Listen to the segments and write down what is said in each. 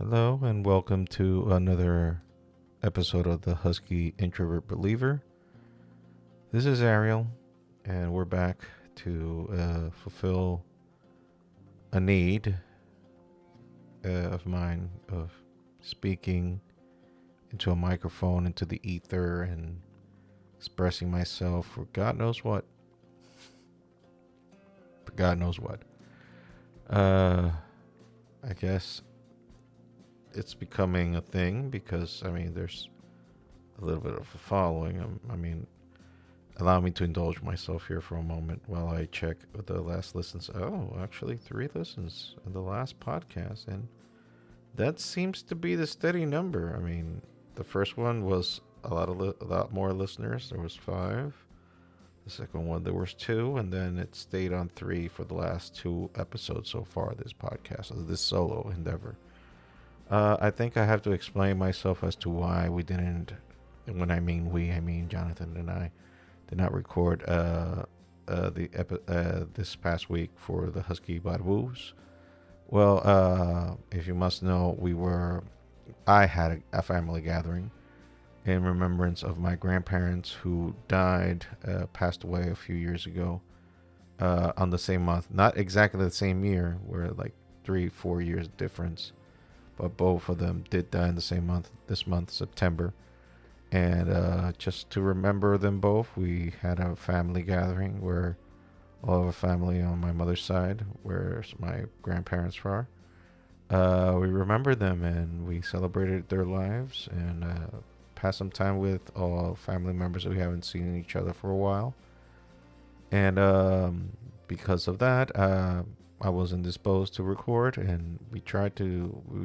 Hello, and welcome to another episode of the Husky Introvert Believer. This is Ariel, and we're back to fulfill a need of mine of speaking into a microphone, into the ether, and expressing myself for God knows what. For God knows what. I guess it's becoming a thing because, there's a little bit of a following. Allow me to indulge myself here for a moment while I check the last listens. Oh, actually, 3 listens in the last podcast, and that seems to be the steady number. The first one was a lot more listeners. There was 5. The second one there was 2, and then it stayed on 3 for the last 2 episodes so far. This podcast, this solo endeavor. I think I have to explain myself as to why we didn't. When I mean we, I mean Jonathan and I did not record this past week for the Husky Barboos. Well, if you must know, I had a family gathering in remembrance of my grandparents who passed away a few years ago, on the same month. Not exactly the same year, we're like 3-4 years difference, but both of them did die in the same month, this month, September. And just to remember them both, we had a family gathering where all of our family on my mother's side, where my grandparents are, we remembered them and we celebrated their lives and passed some time with all family members that we haven't seen each other for a while. And because of that, I wasn't disposed to record, and we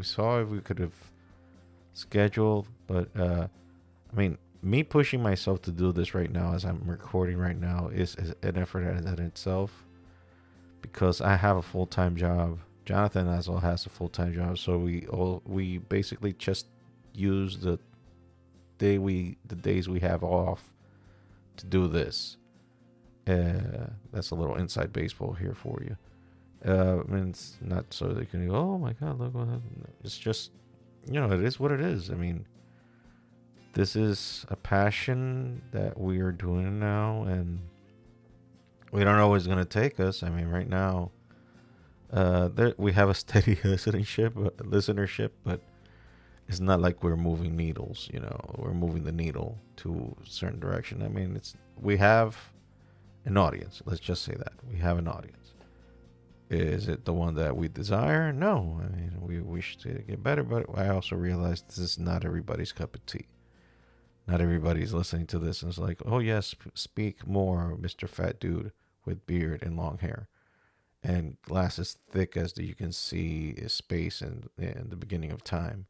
saw if we could have scheduled, but me pushing myself to do this right now as I'm recording right now is an effort in itself, because I have a full-time job. Jonathan as well has a full-time job, so we basically just use the days we have off to do this. That's a little inside baseball here for you. It's not so they can go, oh my God, look what happened. It's just, it is what it is. This is a passion that we are doing now, and we don't know where it's going to take us. Right now, we have a steady listenership, but it's not like we're moving needles. We're moving the needle to a certain direction. We have an audience. Let's just say that we have an audience. Is it the one that we desire? No. We wish to get better, but I also realize this is not everybody's cup of tea. Not everybody's listening to this and is like, oh yes, speak more, Mr. Fat Dude with beard and long hair and glasses thick as you can see space and the beginning of time.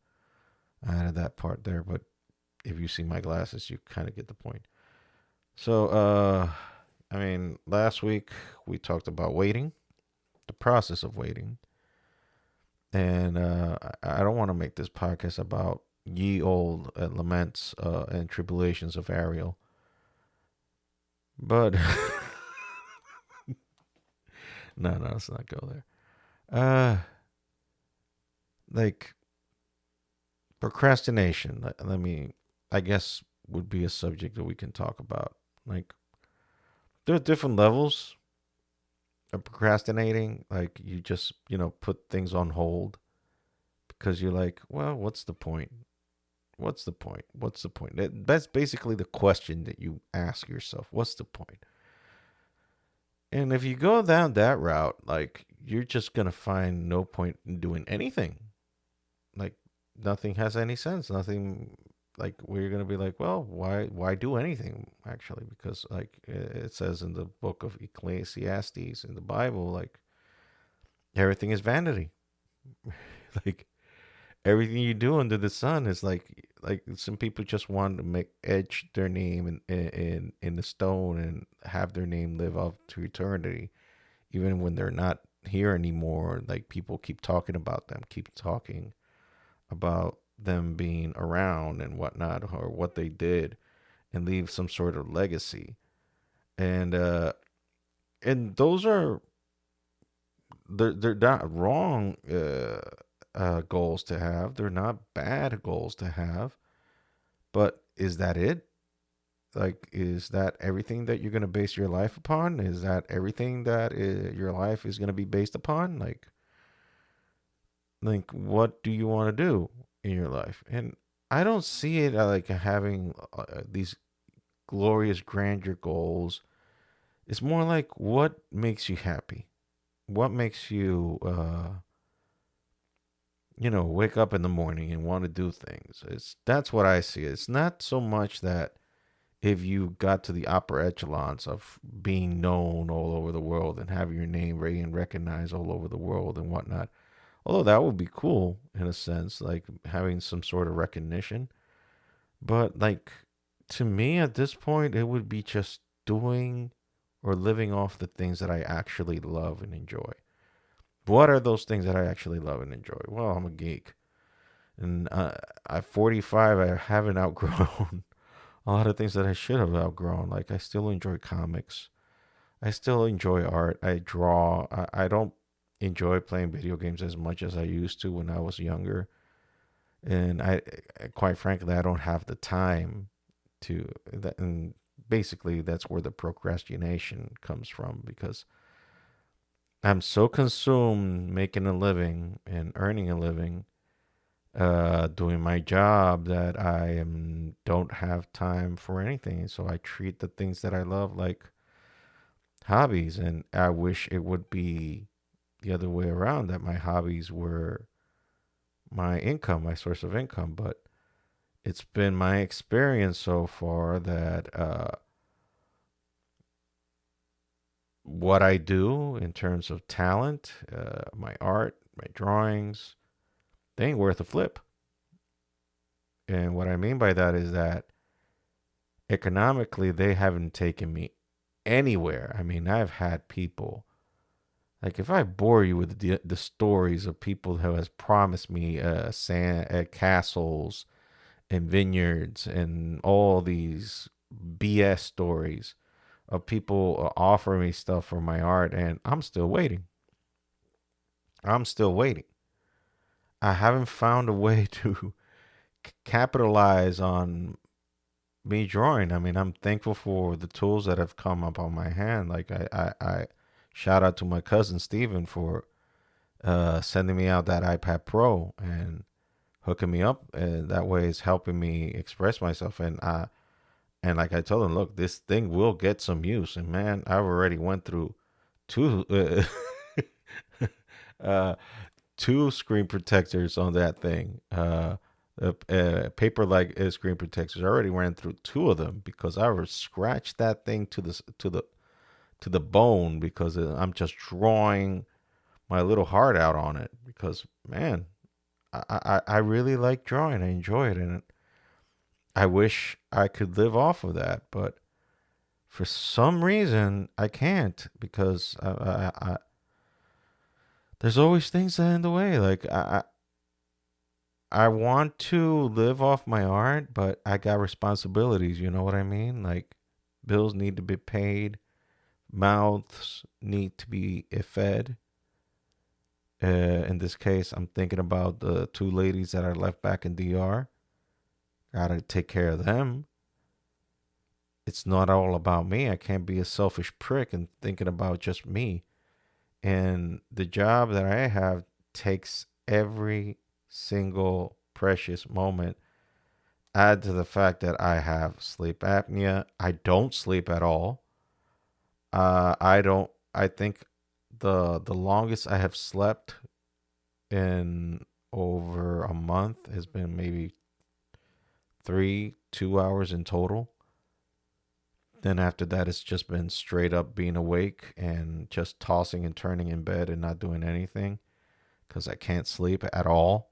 I added that part there, but if you see my glasses, you kind of get the point. So, last week we talked about waiting, the process of waiting. And I don't want to make this podcast about ye old laments and tribulations of Ariel. But no, let's not go there. Like procrastination. I guess would be a subject that we can talk about. Like, there are different levels of procrastinating. Like, you just put things on hold because you're like, well, what's the point? What's the point? What's the point? That's basically the question that you ask yourself. What's the point? And if you go down that route, like, you're just going to find no point in doing anything. Like, nothing has any sense. Nothing, like, where you're going to be like, well, why do anything, actually? Because, like, it says in the book of Ecclesiastes in the Bible, like, everything is vanity. Like, everything you do under the sun is like some people just want to etch their name in the stone and have their name live up to eternity, even when they're not here anymore. Like, people keep talking about them, keep talking about them being around and whatnot, or what they did, and leave some sort of legacy. And those are they're not wrong, goals to have. They're not bad goals to have. But is that it? Like, is that everything that you're going to base your life upon? Is that everything that your life is going to be based upon? Like, what do you want to do in your life? And I don't see it like having these glorious grandeur goals. It's more like what makes you happy? What makes you, wake up in the morning and want to do things? That's what I see. It's not so much that if you got to the upper echelons of being known all over the world and having your name being recognized all over the world and whatnot. Although that would be cool in a sense, like having some sort of recognition. But like to me at this point, it would be just doing or living off the things that I actually love and enjoy. What are those things that I actually love and enjoy? Well, I'm a geek. And at 45, I haven't outgrown a lot of things that I should have outgrown. Like, I still enjoy comics. I still enjoy art. I draw. I don't enjoy playing video games as much as I used to when I was younger. And quite frankly, I don't have the time to that. And basically, that's where the procrastination comes from because I'm so consumed making a living and earning a living, doing my job that don't have time for anything. So I treat the things that I love like hobbies, and I wish it would be the other way around that my hobbies were my income, my source of income. But it's been my experience so far that what I do in terms of talent, my art, my drawings, they ain't worth a flip. And what I mean by that is that economically, they haven't taken me anywhere. I mean, I've had people like if I bore you with the stories of people who has promised me castles and vineyards and all these BS stories of people offering me stuff for my art, and I'm still waiting. I'm still waiting. I haven't found a way to capitalize on me drawing. I mean, I'm thankful for the tools that have come up on my hand. Like I shout out to my cousin Steven for sending me out that iPad Pro and hooking me up, and that way it's helping me express myself. And like I told him, look, this thing will get some use. And man, I've already went through two uh, two screen protectors on that thing. Paper like screen protectors. I already ran through two of them because I was scratched that thing to the bone because I'm just drawing my little heart out on it because man, I really like drawing. I enjoy it, and I wish I could live off of that, but for some reason I can't because there's always things that are in the way. Like I want to live off my art, but I got responsibilities. You know what I mean? Like bills need to be paid, mouths need to be fed. In this case, I'm thinking about the two ladies that I left back in DR. Gotta take care of them. It's not all about me. I can't be a selfish prick and thinking about just me. And the job that I have takes every single precious moment. Add to the fact that I have sleep apnea. I don't sleep at all. I don't. I think the longest I have slept in over a month has been maybe 2 hours in total. Then after that, it's just been straight up being awake and just tossing and turning in bed and not doing anything because I can't sleep at all.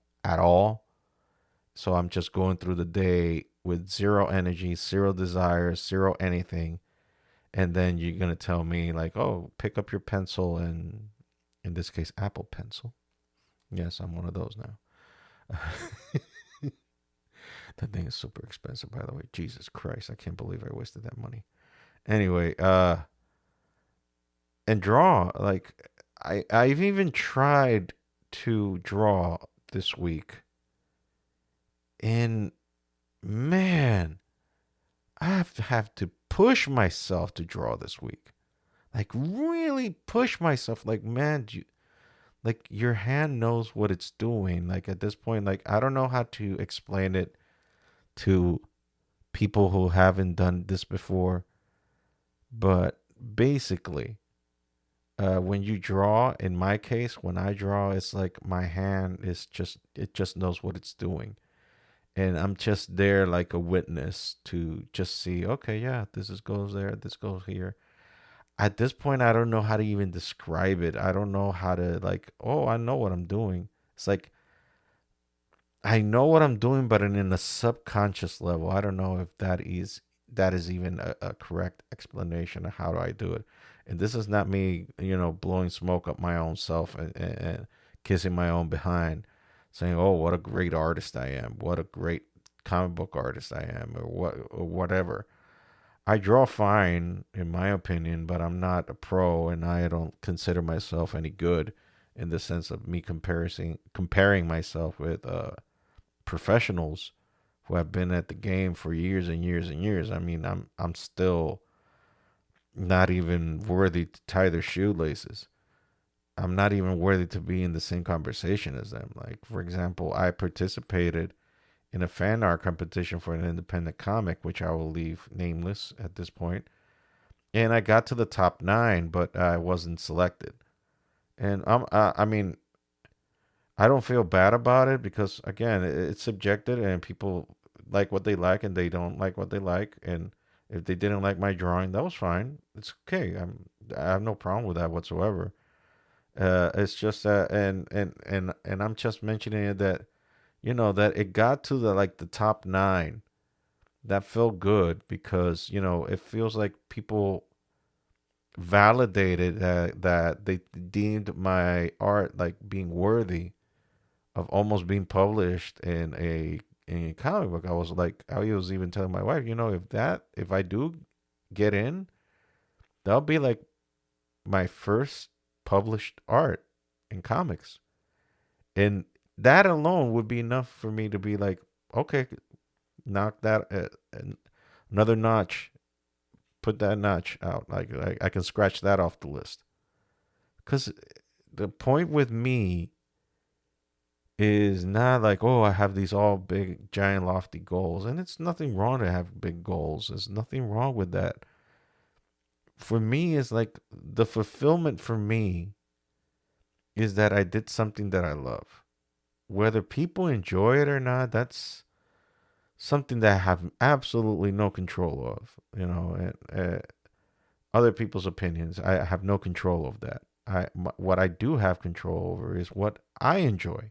So I'm just going through the day with zero energy, zero desire, zero anything. And then you're going to tell me, like, oh, pick up your pencil and, in this case, Apple Pencil. Yes, I'm one of those now. That thing is super expensive, by the way. Jesus Christ, I can't believe I wasted that money. Anyway, and draw. Like I've even tried to draw this week, and man, I have to push myself to draw this week. Like really push myself. Like man, like your hand knows what it's doing. Like at this point, like I don't know how to explain it to people who haven't done this before, but basically, when you draw, in my case, when I draw, it's like my hand is just it just knows what it's doing, and I'm just there like a witness to just see. Okay, yeah, this is goes there, this goes here. At this point, I don't know how to even describe it. I don't know how to like. Oh, I know what I'm doing. It's like I know what I'm doing, but in a subconscious level, I don't know if that is even a correct explanation of how do I do it. And this is not me, blowing smoke up my own self and kissing my own behind, saying, "Oh, what a great artist I am! What a great comic book artist I am!" or whatever. I draw fine, in my opinion, but I'm not a pro, and I don't consider myself any good in the sense of me comparing myself with professionals who have been at the game for years and years and years. I mean, I'm still not even worthy to tie their shoelaces. I'm not even worthy to be in the same conversation as them. Like, for example, I participated in a fan art competition for an independent comic, which I will leave nameless at this point. And I got to the top nine, but I wasn't selected. And I mean, I don't feel bad about it because again, it's subjective and people like what they like and they don't like what they like. And if they didn't like my drawing, that was fine. It's okay. I have no problem with that whatsoever. It's just that, and I'm just mentioning it that that it got to the top nine. That felt good because it feels like people validated that they deemed my art like being worthy of almost being published in a comic book. I was even telling my wife, if I do get in, that'll be like my first published art in comics, and that alone would be enough for me to be like, okay, knock that another notch, put that notch out. Like I can scratch that off the list. Because the point with me is not like, oh, I have these all big, giant, lofty goals. And it's nothing wrong to have big goals. There's nothing wrong with that. For me, it's like the fulfillment for me is that I did something that I love. Whether people enjoy it or not, that's something that I have absolutely no control of. And other people's opinions, I have no control of that. What I do have control over is what I enjoy.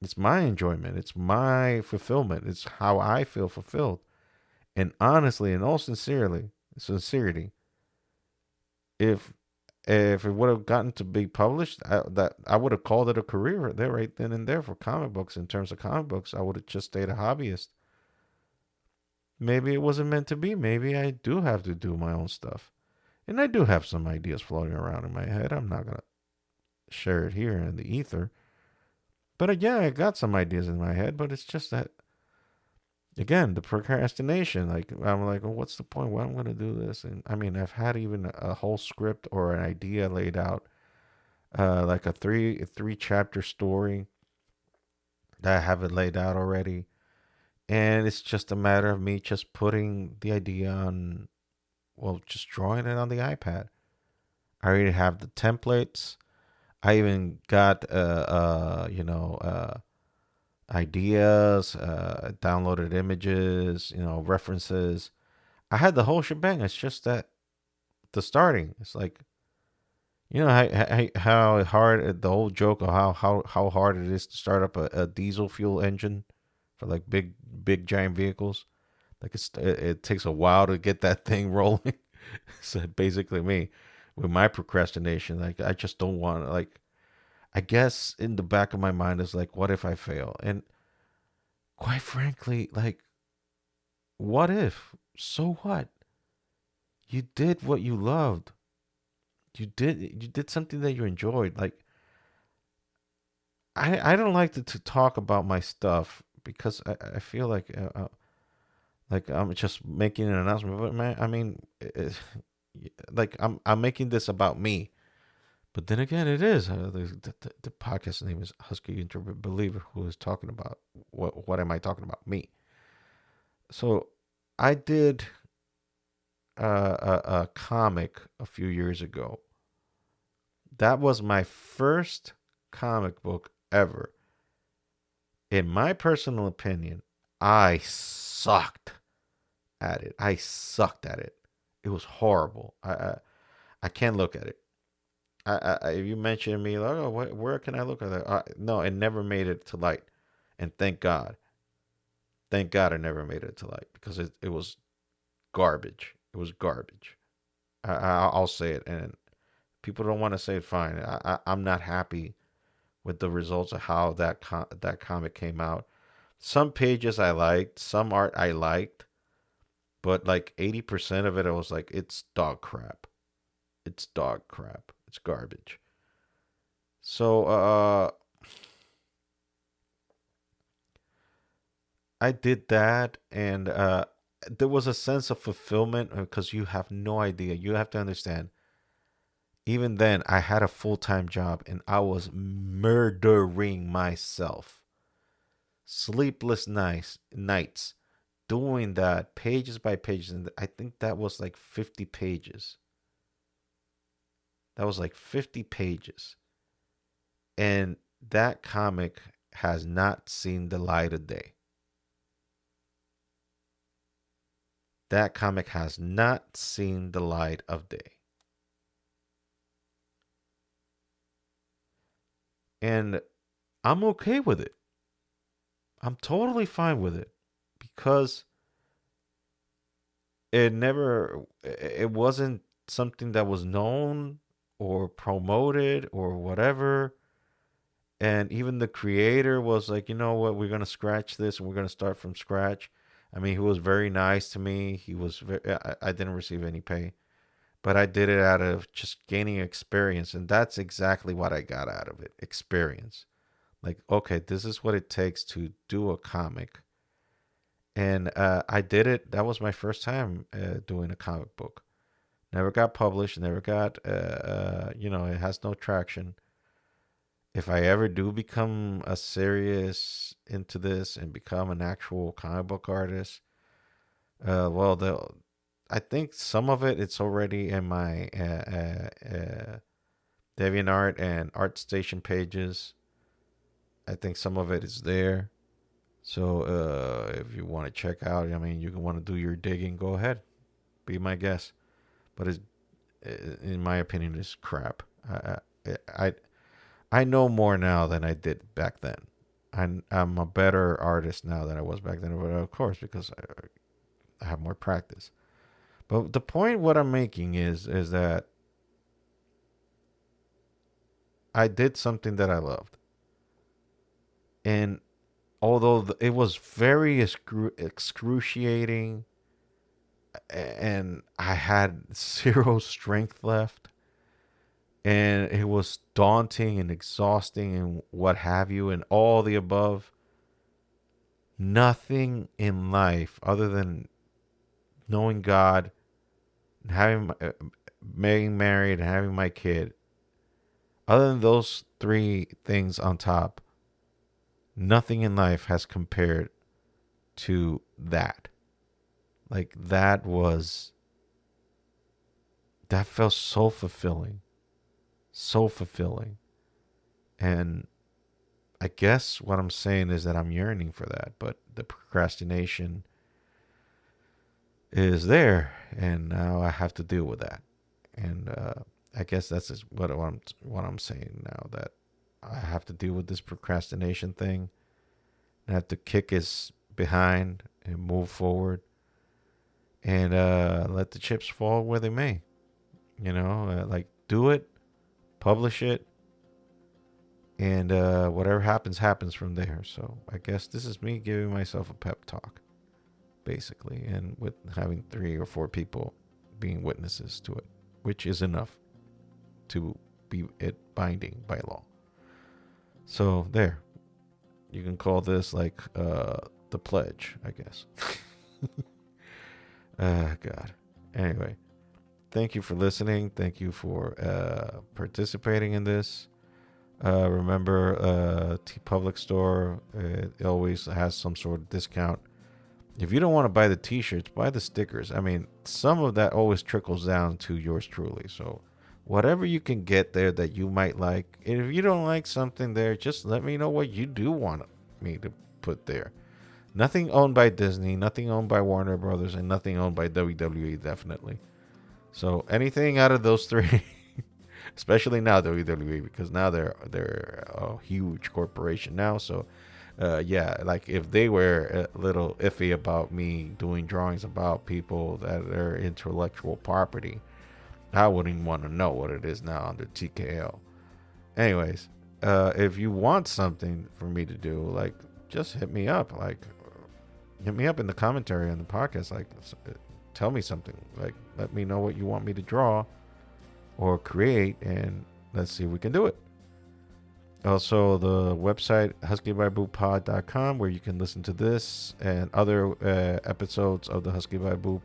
It's my enjoyment. It's my fulfillment. It's how I feel fulfilled. And honestly, in all sincerity, if if it would have gotten to be published, I would have called it a career there, right then and there for comic books. In terms of comic books, I would have just stayed a hobbyist. Maybe it wasn't meant to be. Maybe I do have to do my own stuff, and I do have some ideas floating around in my head. I'm not gonna share it here in the ether, but yeah, I got some ideas in my head. But it's just that again, the procrastination. Like I'm like, well, what's the point? Why I'm gonna do this? And I mean, I've had even a whole script or an idea laid out, like a three chapter story that I have it laid out already, and it's just a matter of me just putting the idea on, well, just drawing it on the iPad. I already have the templates. I even got ideas, downloaded images, references. I had the whole shebang. It's just that the starting. It's like how hard the whole joke of how hard it is to start up a diesel fuel engine for like big giant vehicles. Like it takes a while to get that thing rolling. So basically me with my procrastination, like I just don't want to like. I guess in the back of my mind is like, what if I fail? And quite frankly, like, what if? So what? You did what you loved. You did something that you enjoyed. Like I don't like to talk about my stuff because I feel like I'm just making an announcement. But man, I mean, like I'm making this about me. But then again, it is the podcast name is Husky Introvert Believer, who is talking about what am I talking about? Me. So I did a comic a few years ago. That was my first comic book ever. In my personal opinion, I sucked at it. I sucked at it. It was horrible. I can't look at it. If you mention me, like, oh, where can I look at that? No, it never made it to light, and thank God. Thank God, it never made it to light because it was garbage. It was garbage. I'll say it, and people don't want to say it. Fine. I'm not happy with the results of how that comic came out. Some pages I liked, some art I liked, but like 80% of it, I was like, it's dog crap. It's dog crap. It's garbage. So I did that, and there was a sense of fulfillment because you have no idea. You have to understand. Even then, I had a full time job, and I was murdering myself. Sleepless nights doing that pages by pages, and I think that was like 50 pages. That was like 50 pages. And that comic has not seen the light of day. That comic has not seen the light of day. And I'm okay with it. I'm totally fine with it because it wasn't something that was known or promoted or whatever. And even the creator was like, you know what, we're gonna scratch this and we're gonna start from scratch. I mean, he was very nice to me. He was I didn't receive any pay, but I did it out of just gaining experience, and that's exactly what I got out of it. Experience. Like, okay, this is what it takes to do a comic. And I did it. That was my first time doing a comic book. Never got published. Never got, it has no traction. If I ever do become a serious into this and become an actual comic book artist, well, I think some of it's already in my DeviantArt and ArtStation pages. I think some of it is there. So if you want to check out, I mean, you can want to do your digging, go ahead, be my guest. But in my opinion, it's crap. I I know more now than I did back then. I'm a better artist now than I was back then, but of course because I have more practice. But the point what I'm making is that I did something that I loved, and although it was very excruciating, and I had zero strength left, and it was daunting and exhausting and what have you, and all the above. Nothing in life other than knowing God, and being married, and having my kid. Other than those three things on top, nothing in life has compared to that. Like that felt so fulfilling, so fulfilling. And I guess what I'm saying is that I'm yearning for that, but the procrastination is there, and now I have to deal with that. And I guess that's just what I'm saying now, that I have to deal with this procrastination thing. I have to kick his behind and move forward, and let the chips fall where they may. Like do it, publish it, and whatever happens, happens from there. So I guess this is me giving myself a pep talk, basically, and with having 3 or 4 people being witnesses to it, which is enough to be it binding by law. So there, you can call this like the pledge, I guess. God. Anyway, thank you for listening. Thank you for participating in this. Remember, T Public Store, it always has some sort of discount. If you don't want to buy the t-shirts, buy the stickers. I mean, some of that always trickles down to yours truly. So whatever you can get there that you might like. And if you don't like something there, just let me know what you do want me to put there. Nothing owned by Disney, nothing owned by Warner Brothers, and nothing owned by WWE, definitely. So anything out of those three, especially now WWE, because now they're a huge corporation now. So yeah, like if they were a little iffy about me doing drawings about people that are intellectual property, I wouldn't want to know what it is now under TKO. Anyways, if you want something for me to do, like just hit me up. Like hit me up in the commentary on the podcast. Like tell me something. Like let me know what you want me to draw or create, and let's see if we can do it. Also, the website huskybarboopod.com, where you can listen to this and other episodes of the Husky Barboos,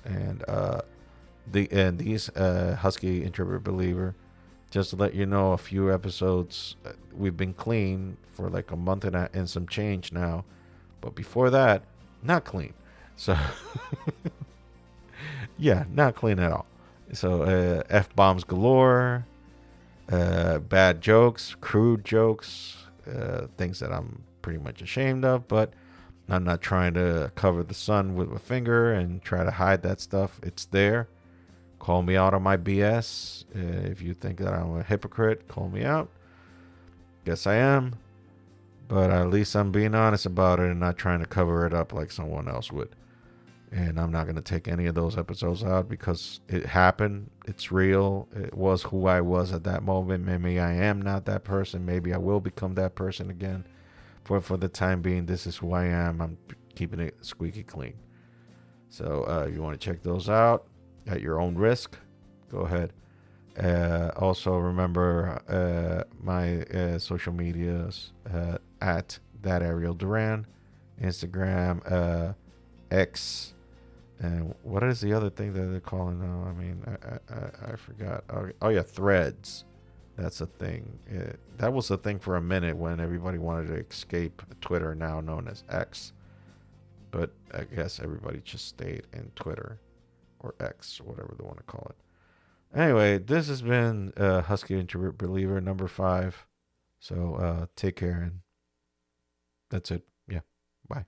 and these Husky Introvert Believer. Just to let you know, a few episodes we've been clean for like a month and some change now, but before that, not clean. So yeah, not clean at all. So f bombs galore. Bad jokes, crude jokes, things that I'm pretty much ashamed of, but I'm not trying to cover the sun with a finger and try to hide that stuff. It's there. Call me out on my BS. If you think that I'm a hypocrite, call me out. Guess I am. But at least I'm being honest about it and not trying to cover it up like someone else would. And I'm not going to take any of those episodes out because it happened. It's real. It was who I was at that moment. Maybe I am not that person. Maybe I will become that person again. For the time being, this is who I am. I'm keeping it squeaky clean. So if you want to check those out at your own risk, go ahead. Also, remember my social medias at that Ariel Duran, Instagram, X. And what is the other thing that they're calling now? I mean, I forgot. Oh, yeah, Threads. That's a thing. That was a thing for a minute when everybody wanted to escape Twitter, now known as X. But I guess everybody just stayed in Twitter or X, or whatever they want to call it. Anyway, this has been Husky Introvert Believer number 5. So take care, and that's it. Yeah, bye.